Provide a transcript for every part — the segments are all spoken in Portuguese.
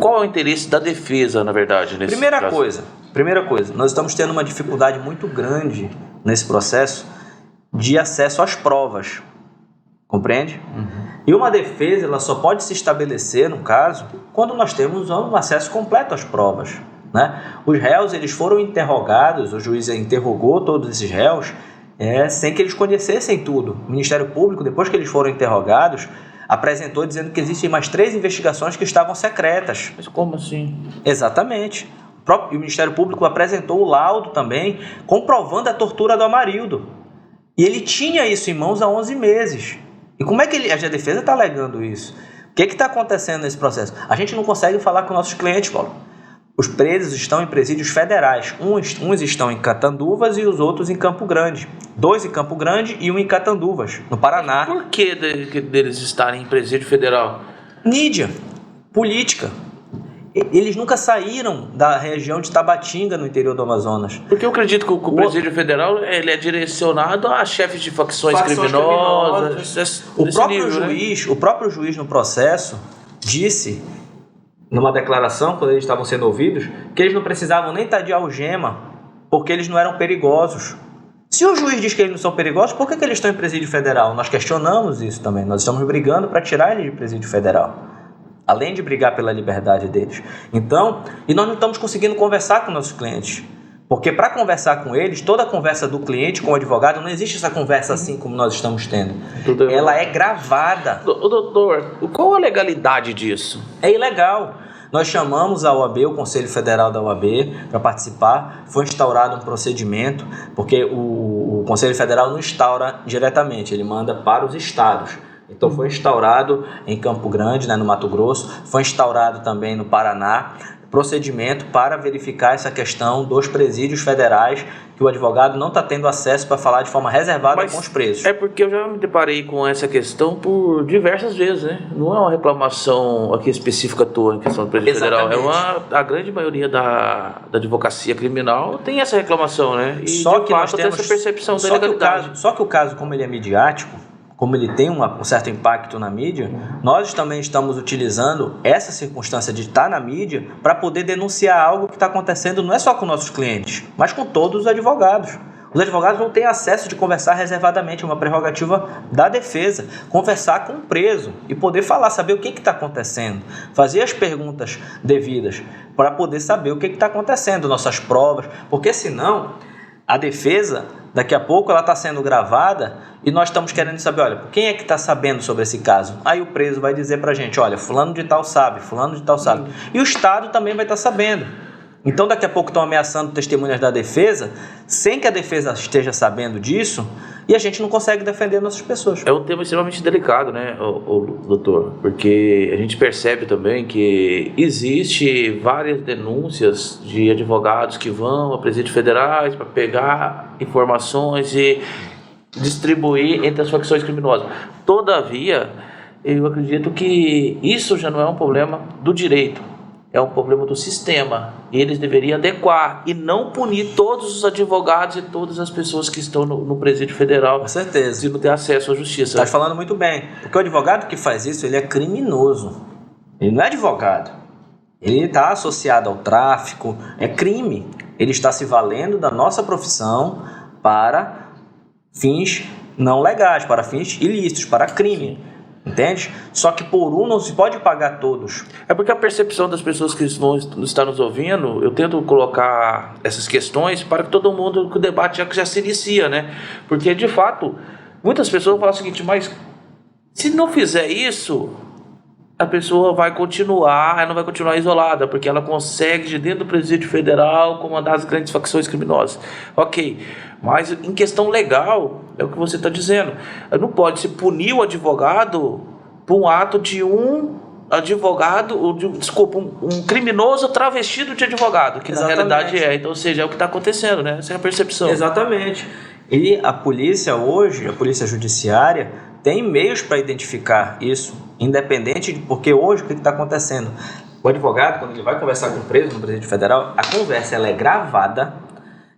qual é o interesse da defesa, na verdade, nesse caso? Primeira coisa, nós estamos tendo uma dificuldade muito grande nesse processo de acesso às provas, compreende? E uma defesa ela só pode se estabelecer, no caso, quando nós temos um acesso completo às provas, né? Os réus eles foram interrogados, o juiz interrogou todos esses réus sem que eles conhecessem tudo. O Ministério Público, depois que eles foram interrogados, apresentou dizendo que existem mais 3 investigações que estavam secretas. Mas como assim? Exatamente. O Ministério Público apresentou o laudo também, comprovando a tortura do Amarildo. E ele tinha isso em mãos há 11 meses. E como é que a defesa está alegando isso? O que está acontecendo nesse processo? A gente não consegue falar com nossos clientes, Paulo. Os presos estão em presídios federais. Uns estão em Catanduvas e os outros em Campo Grande. 2 em Campo Grande e 1 em Catanduvas, no Paraná. Por que deles estarem em presídio federal? Mídia, política. Eles nunca saíram da região de Tabatinga, no interior do Amazonas. Porque eu acredito que o presídio federal ele é direcionado a chefes de facções criminosas. O próprio juiz no processo disse, numa declaração, quando eles estavam sendo ouvidos, que eles não precisavam nem estar de algema, porque eles não eram perigosos. Se o juiz diz que eles não são perigosos, por que eles estão em presídio federal? Nós questionamos isso também. Nós estamos brigando para tirar eles de presídio federal, além de brigar pela liberdade deles. Então, e nós não estamos conseguindo conversar com nossos clientes, porque para conversar com eles, toda a conversa do cliente com o advogado, não existe essa conversa assim como nós estamos tendo. Ela é gravada. Doutor, qual a legalidade disso? É ilegal. Nós chamamos a OAB, o Conselho Federal da OAB, para participar. Foi instaurado um procedimento, porque o Conselho Federal não instaura diretamente, ele manda para os estados. Então foi instaurado em Campo Grande, no Mato Grosso, foi instaurado também no Paraná, procedimento para verificar essa questão dos presídios federais, que o advogado não está tendo acesso para falar de forma reservada com os presos. É porque eu já me deparei com essa questão por diversas vezes, né? Não é uma reclamação aqui específica tua em questão do presídio federal. A grande maioria da advocacia criminal tem essa reclamação, né? E só que nós temos essa percepção da legalidade. Só que o caso, como ele é midiático, como ele tem um certo impacto na mídia, nós também estamos utilizando essa circunstância de estar na mídia para poder denunciar algo que está acontecendo não é só com nossos clientes, mas com todos os advogados. Os advogados não têm acesso de conversar reservadamente, é uma prerrogativa da defesa, conversar com o preso e poder falar, saber o que está acontecendo, fazer as perguntas devidas para poder saber o que está acontecendo, nossas provas, porque senão a defesa, daqui a pouco, ela está sendo gravada e nós estamos querendo saber, olha, quem é que está sabendo sobre esse caso? Aí o preso vai dizer para a gente, olha, fulano de tal sabe, fulano de tal sabe. E o Estado também vai estar sabendo. Então, daqui a pouco estão ameaçando testemunhas da defesa, sem que a defesa esteja sabendo disso, e a gente não consegue defender nossas pessoas. É um tema extremamente delicado, né, doutor? Porque a gente percebe também que existe várias denúncias de advogados que vão a presídios federais para pegar informações e distribuir entre as facções criminosas. Todavia, eu acredito que isso já não é um problema do direito. É um problema do sistema. E eles deveriam adequar e não punir todos os advogados e todas as pessoas que estão no presídio federal. Com certeza. De não ter acesso à justiça. Está falando muito bem. Porque o advogado que faz isso, ele é criminoso. Ele não é advogado. Ele está associado ao tráfico. É crime. Ele está se valendo da nossa profissão para fins não legais, para fins ilícitos, para crime. Entende? Só que por um não se pode pagar todos. É porque a percepção das pessoas que vão estar nos ouvindo, eu tento colocar essas questões para que todo mundo, que o debate já se inicia, né? Porque, de fato, muitas pessoas falam o seguinte, mas se não fizer isso, a pessoa vai continuar, ela não vai continuar isolada, porque ela consegue, de dentro do presídio federal, comandar as grandes facções criminosas. Ok, mas em questão legal, é o que você está dizendo. Não pode se punir o advogado por um ato de um advogado, um criminoso travestido de advogado, que exatamente. Na realidade é. Então, ou seja, é o que está acontecendo, né? Essa é a percepção. Exatamente. E a polícia hoje, a polícia judiciária, tem meios para identificar isso, independente de... Porque hoje, o que está acontecendo? O advogado, quando ele vai conversar com o preso no presídio federal, a conversa ela é gravada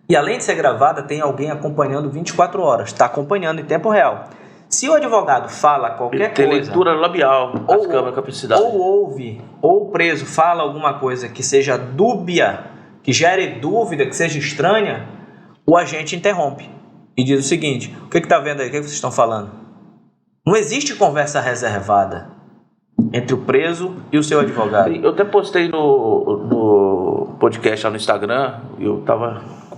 e, além de ser gravada, tem alguém acompanhando 24 horas. Está acompanhando em tempo real. Se o advogado fala qualquer Tem coisa, leitura labial, as câmeras com a publicidade. ou ouve, ou o preso fala alguma coisa que seja dúbia, que gere dúvida, que seja estranha, o agente interrompe e diz o seguinte: o que está vendo aí? O que vocês estão falando? Não existe conversa reservada entre o preso e o seu advogado. Eu até postei no podcast lá no Instagram,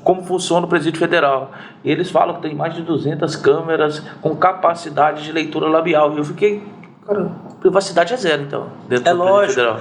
como funciona o Presídio Federal. E eles falam que tem mais de 200 câmeras com capacidade de leitura labial. E eu fiquei, cara, privacidade é zero, então, dentro do Presídio Federal.